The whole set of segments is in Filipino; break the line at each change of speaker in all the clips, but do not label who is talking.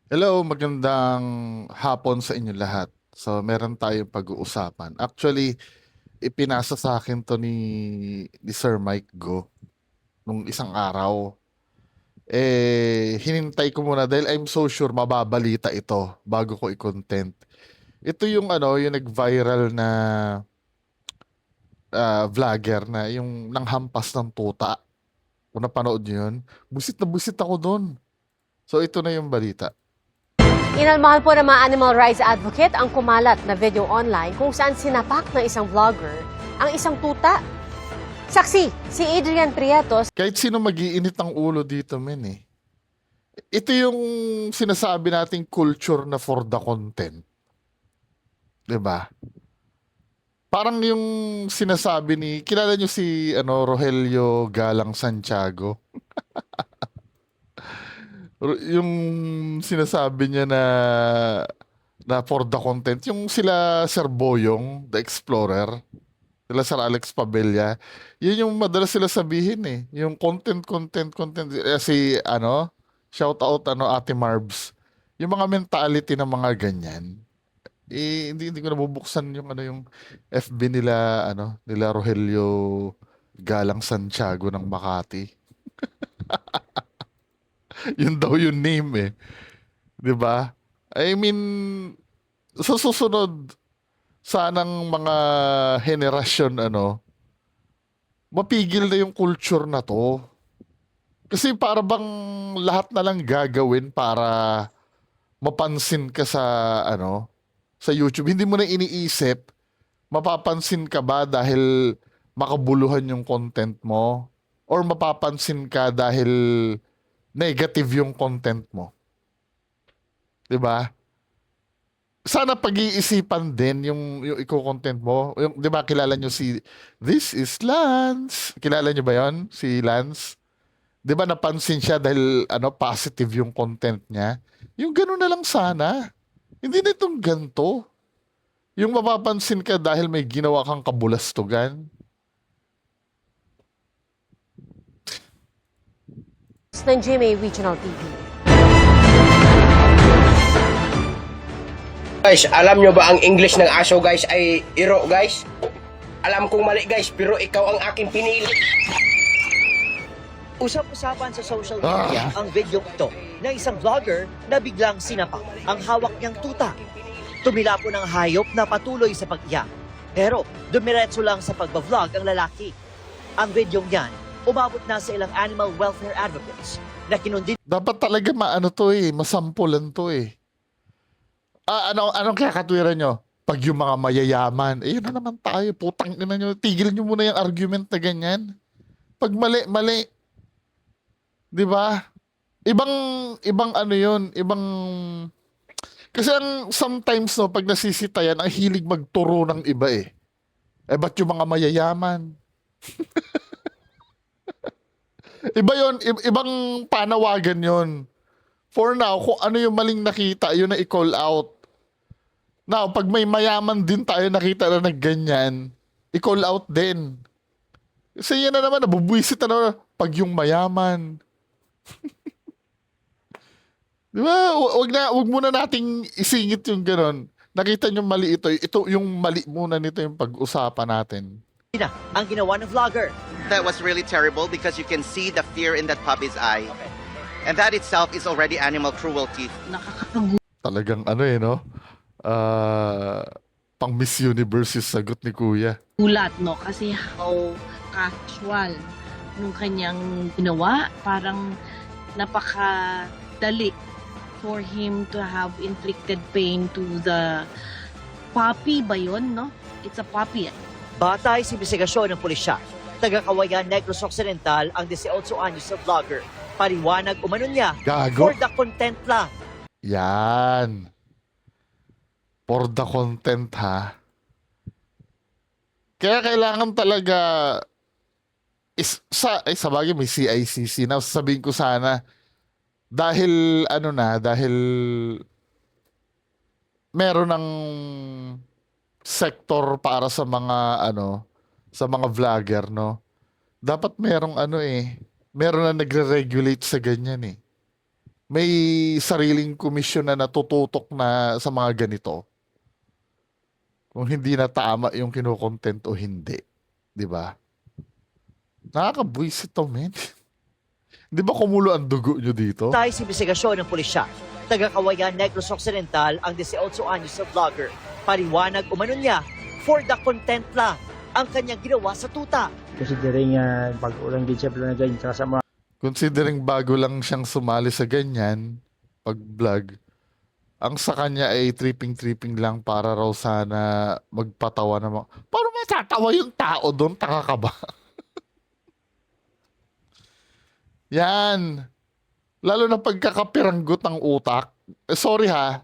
Hello, magandang hapon sa inyo lahat. So, meron tayong pag-uusapan. Actually, ipinasa sa akin to ni Sir Mike Go nung isang araw. Hinintay ko muna dahil I'm so sure mababalita ito bago ko i-content. Ito yung yung nag-viral na vlogger na yung nanghampas ng tuta. Kung napanood niyo yun, busit na busit ako doon. So, ito na yung balita.
Inalmahan po ng mga animal rights advocate ang kumalat na video online kung saan sinapak ng isang vlogger ang isang tuta. Saksi, si Adrian Prietos.
Kahit sino mag-iinit ang ulo dito, men eh. Ito yung sinasabi nating culture na for the content. 'Di ba? Parang yung sinasabi kilala nyo si Rogelio Galang Santiago? Yung sinasabi niya na for the content, yung sila Sir Boyong, the Explorer, sila Sir Alex Pabella, yun yung madalas sila sabihin eh. Yung content. Si shout out Ate Marbs. Yung mga mentality ng mga ganyan. Hindi ko nabubuksan yung FB nila Rogelio Galang Santiago ng Makati. Yun daw yung name eh. 'Di ba? I mean, sa susunod sanang mga henerasyon mapigil na yung culture na to. Kasi para bang lahat na lang gagawin para mapansin ka sa YouTube. Hindi mo na iniisip, mapapansin ka ba dahil makabuluhan yung content mo? Or mapapansin ka dahil negative yung content mo? 'Di ba? Sana pag-iisipan din yung iko-content mo. Yung, 'di ba kilala nyo si This is Lance. Kilala nyo ba 'yon? Si Lance. 'Di ba napansin siya dahil positive yung content niya? Yung gano'n na lang sana. Hindi na itong ganto. Yung mapapansin ka dahil may ginawa kang kabulastugan.
Ng GMA Regional TV.
Guys, alam nyo ba ang English ng aso guys ay iro guys? Alam kong mali guys, pero ikaw ang aking pinili.
Usap-usapan sa social media ang video ito ng isang vlogger na biglang sinapak ang hawak niyang tuta. Tumila po ng hayop na patuloy sa pag-iyak. Pero dumiretso lang sa pagbablog ang lalaki. Ang video niyan, umabot na sa ilang animal welfare advocates na kinundin
Dapat talaga masampulan to eh. Anong kaya katwiran nyo? Pag yung mga mayayaman, yun na naman tayo, putang ina nyo, tigil nyo muna yung argument na ganyan. Pag mali, mali. Di ba? Ibang, ibang yun, ibang, kasi sometimes pag nasisitayan, ang hilig magturo ng iba eh. Ba't yung mga mayayaman? Iba yun, ibang panawagan yun. For now, kung ano yung maling nakita, yun na i-call out. Now, pag may mayaman din tayo nakita na nagganyan, i-call out din. Kasi yan na naman, nabubwisit na naman pag yung mayaman. Di ba? Wag muna nating isingit yung ganon. Nakita nyo mali ito. Ito yung mali muna nito yung pag-usapan natin.
na ang ginawa ng vlogger.
That was really terrible because you can see the fear in that puppy's eye. And that itself is already animal cruelty.
Talagang no? Pang Miss Universe yung sagot ni Kuya.
Gulat, no? Kasi how casual nung kanyang ginawa. Parang napakadali for him to have inflicted pain to the puppy ba yun, no? It's a puppy.
Batay sa investigasyon ng pulisya, taga-Kawayan Negros Occidental ang 18 anyos na vlogger. Paliwanag umano niya,
Gago.
for the content lang.
Yan. For the content ha. Kaya kailangan talaga sa bagay may CICC na sasabihin ko sana dahil dahil meron ng sector para sa mga sa mga vlogger no. Dapat merong meron na nagre-regulate sa ganyan eh. may sariling komisyon na natututok na sa mga ganito. Kung hindi na tama yung kinokontent o hindi. Di ba? Nakakabwisit to, men. Di ba kumulo ang dugo nyo dito?
Tayo sa investigasyon ng pulisya. Taga-Kawayan Negros Occidental ang 18 anyos na vlogger. Paliwanag umano niya, for the content lang ang kanyang ginawa sa tuta.
Considering bago lang din siya na ganyan sa mga
Considering bago lang siyang sumali sa ganyan, pag-vlog, ang sa kanya ay tripping-tripping lang para raw sana magpatawa naman. Paano matatawa yung tao doon? Taka ka ba? Yan. Lalo na pagkakapiranggot ng utak. Sorry ha.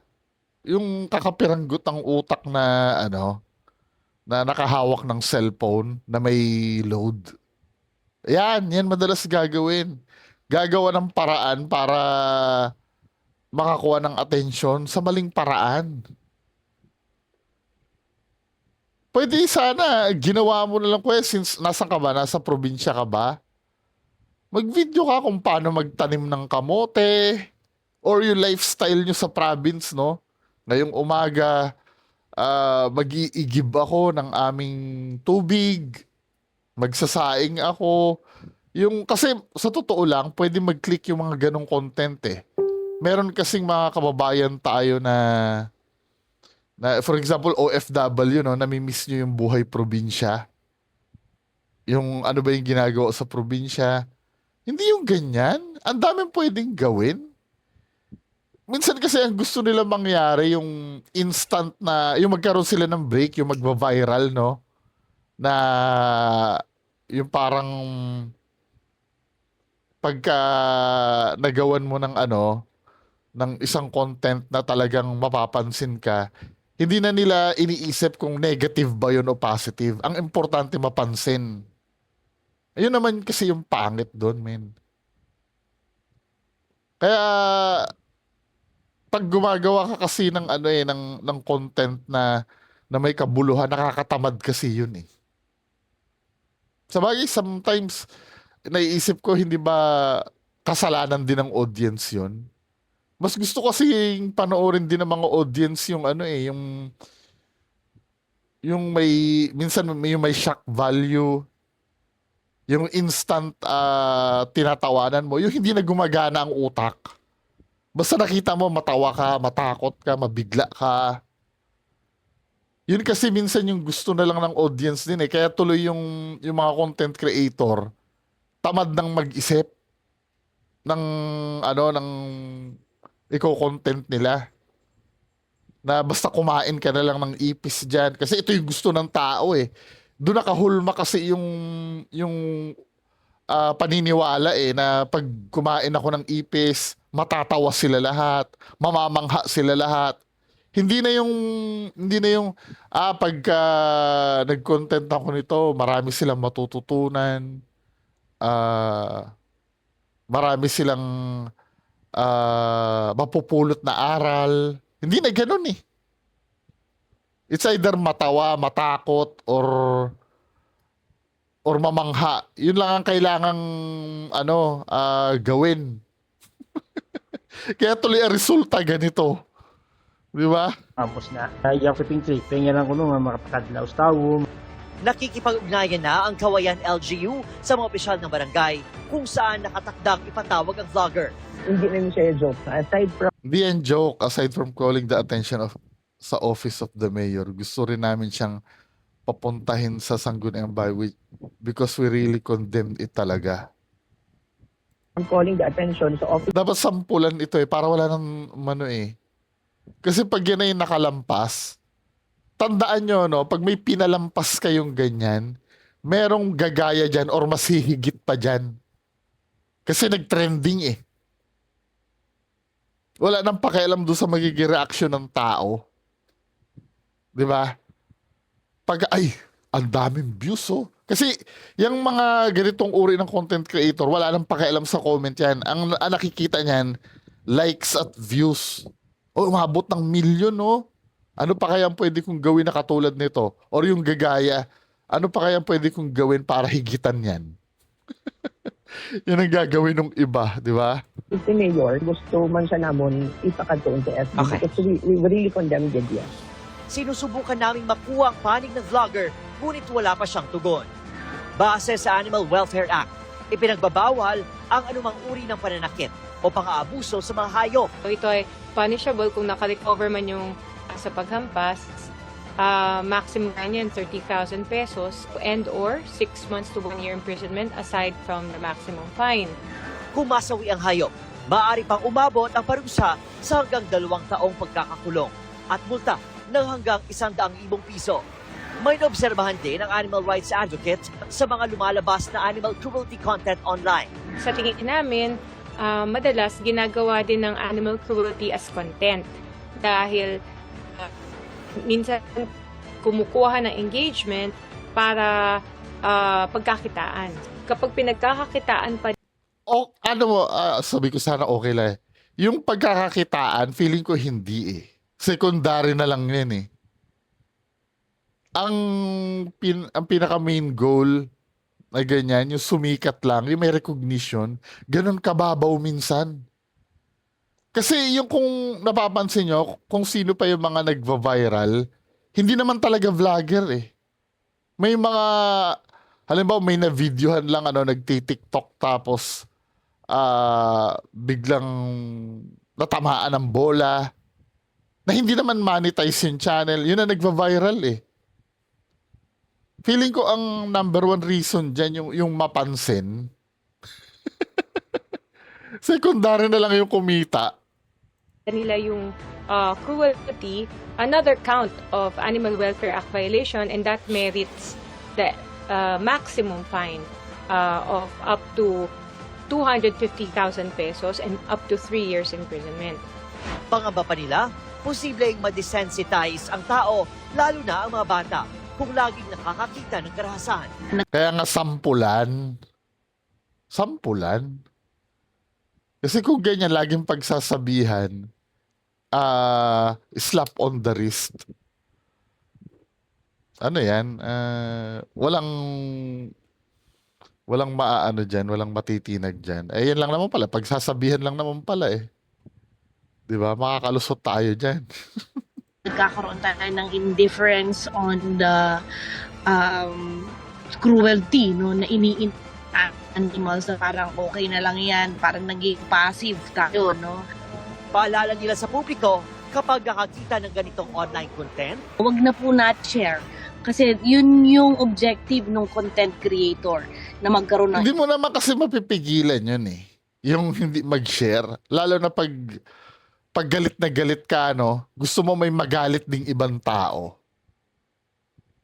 Yung kakapiranggot ng utak na na nakahawak ng cellphone na may load. Yan madalas gagawin. Gagawa ng paraan para makakuha ng atensyon sa maling paraan. Pwede sana, ginawa mo na lang since nasan ka ba? Nasa probinsya ka ba? Mag-video ka kung paano magtanim ng kamote or yung lifestyle nyo sa province, no? Ngayong umaga, mag-iigib ako ng aming tubig, magsasaing ako. Kasi sa totoo lang, pwede mag-click yung mga ganong content eh. Meron kasing mga kababayan tayo na for example, OFW, no? Namimiss nyo yung buhay probinsya. Yung ano ba yung ginagawa sa probinsya. Hindi yung ganyan. Ang daming pwedeng gawin. Minsan kasi ang gusto nila mangyari yung instant na, yung magkaroon sila ng break, yung magva-viral, no? Na yung parang pagka nagawan mo ng ng isang content na talagang mapapansin ka, hindi na nila iniisip kung negative ba yun o positive. Ang importante mapansin. Ayun naman kasi yung pangit doon, men. Kaya pag gumagawa ka kasi ng ng content na may kabuluhan, nakakatamad kasi yun eh. Sabagay, sometimes naiisip ko hindi ba kasalanan din ng audience yun? Mas gusto kasi panoorin din ng mga audience yung yung minsan may shock value, yung instant tinatawanan mo, yung hindi na gumagana ang utak. Basta nakita mo, matawa ka, matakot ka, mabigla ka. Yun kasi minsan yung gusto na lang ng audience din eh. Kaya tuloy yung mga content creator, tamad nang mag-isip ng ng iko-content nila. Na basta kumain ka na lang ng ipis dyan. Kasi ito yung gusto ng tao eh. Doon nakahulma kasi yung paniniwala eh, na pag kumain ako ng ipis, matatawa sila lahat, mamamangha sila lahat. Hindi na yung pagka nag-content ako nito, marami silang matututunan. Marami silang mapupulot na aral. Hindi na ganun eh. It's either matawa, matakot, or mamangha. Yun lang ang kailangang gawin. Kaya tuloy ang resulta ganito. Di ba?
campus na. Yung flipping trip, pengen lang ko nung makapakadlaw sa tao.
Nakikipag-ugnayan na ang Kawayan LGU sa mga opisyal ng barangay kung saan nakatakdang ipatawag ang vlogger.
Hindi namin siya joke. Aside from
Hindi yan joke. Aside from calling the attention sa office of the mayor, gusto rin namin siyang papuntahin sa Sangguniang Bayan because we really condemn it talaga.
calling the attention sa office
Dapat sampulan ito eh, para wala nang eh. Kasi pag yan ay nakalampas, tandaan nyo, no, pag may pinalampas kayong ganyan, merong gagaya dyan or mas hihigit pa dyan. Kasi nag-trending eh. Wala nang pakialam doon sa magiging reaction ng tao. Di ba? Pag, ang daming views oh. Kasi yung mga ganitong uri ng content creator, wala nang pakialam sa comment yan. Ang nakikita niyan, likes at views. O, umabot ng milyon, no? Ano pa kaya pwede kong gawin na katulad nito? Or yung gagaya, ano pa kaya pwede kong gawin para higitan yan? Yun ang gagawin ng iba, di ba?
if the mayor gusto man siya namon ipakadtoon sa FB
Okay.
because we really condemn it, yes.
Sinusubukan naming makuha ang panig ng vlogger, ngunit wala pa siyang tugon. Base sa Animal Welfare Act, ipinagbabawal ang anumang uri ng pananakit o pang-aabuso sa mga hayop.
Ito ay punishable kung nakarecover man yung sa paghampas. Maximum na yan, 30,000 pesos and or 6 months to 1 year imprisonment aside from the maximum fine.
Kung masawi ang hayop, maaari pang umabot ang parusa sa hanggang 2 taong pagkakakulong at multa ng hanggang 100,000 piso. May naobserbahan din ang animal rights advocate sa mga lumalabas na animal cruelty content online.
Sa tingin namin, madalas ginagawa din ng animal cruelty as content dahil minsan kumukuha ng engagement para pagkakitaan. Kapag pinagkakakitaan pa
O ano mo, sabi ko sana okay lang eh. Yung pagkakakitaan, feeling ko hindi eh. Secondary na lang yan eh. Ang pinaka main goal na ganyan, yung sumikat lang, yung may recognition, ganun kababaw minsan. Kasi yung kung napapansin nyo, kung sino pa yung mga nagva-viral, hindi naman talaga vlogger eh. May mga, halimbawa may na-videohan lang, nagti-TikTok tapos biglang natamaan ng bola na hindi naman monetize yung channel. Yun na nagva-viral eh. Feeling ko ang number one reason dyan yung mapansin. Secondary na lang yung kumita.
nila yung cruelty, another count of Animal Welfare Act violation, and that merits the maximum fine of up to 250,000 pesos and up to 3 years imprisonment.
Pangamba pa nila, posibleng ma-desensitize ang tao, lalo na ang mga bata, kung laging nakakakita ng karahasan.
Kaya nga sampulan. Sampulan. Kasi kung ganyan, laging pagsasabihan, slap on the wrist. Ano yan? Walang maaano dyan, walang matitinag dyan. Eh, yan lang naman pala. Pagsasabihan lang naman pala eh. Di ba? Makakalusot tayo dyan.
Nagkakaroon tayo ng indifference on the cruelty, no, na animals na parang okay na lang yan, parang naging passive tayo, no.
Paalala nila sa publiko, kapag nakakita ng ganitong online content,
Huwag na po share kasi yun yung objective ng content creator na magkaroon ng
Hindi mo naman kasi mapipigilan yun eh. Yung hindi mag-share. Lalo na pag galit na galit ka, gusto mo may magalit ding ibang tao.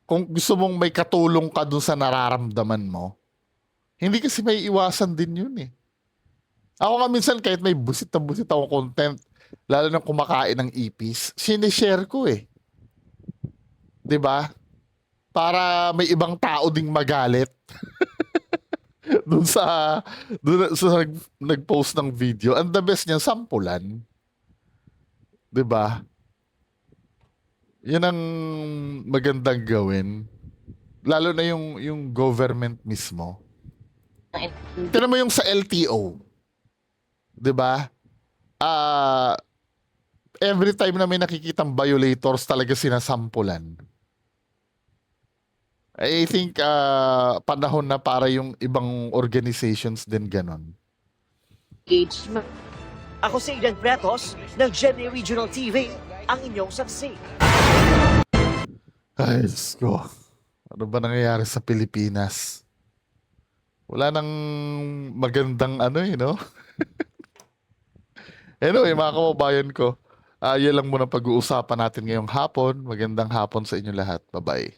Kung gusto mong may katulong ka dun sa nararamdaman mo, hindi kasi may iwasan din yun eh. Ako nga minsan kahit may busit na busit akong content, lalo na kumakain ng ipis, sinishare ko eh. 'Di ba? Para may ibang tao ding magalit. dun sa nag-post ng video. And the best niyan, sampulan. 'Di ba? Yan ang magandang gawin. Lalo na yung government mismo. Tignan mo yung sa LTO. 'Di ba? Every time na may nakikitang violators talaga sinasampulan. I think panahon na para yung ibang organizations din ganon.
engagement.
ako si Aidan Pretos ng GMA Regional TV, ang inyong saksi.
Ay, Diyos ko. Ano ba nangyayari sa Pilipinas? Wala nang magandang no? Anyway, mga kababayan ko, yan lang muna pag-uusapan natin ngayong hapon. Magandang hapon sa inyo lahat. Bye-bye.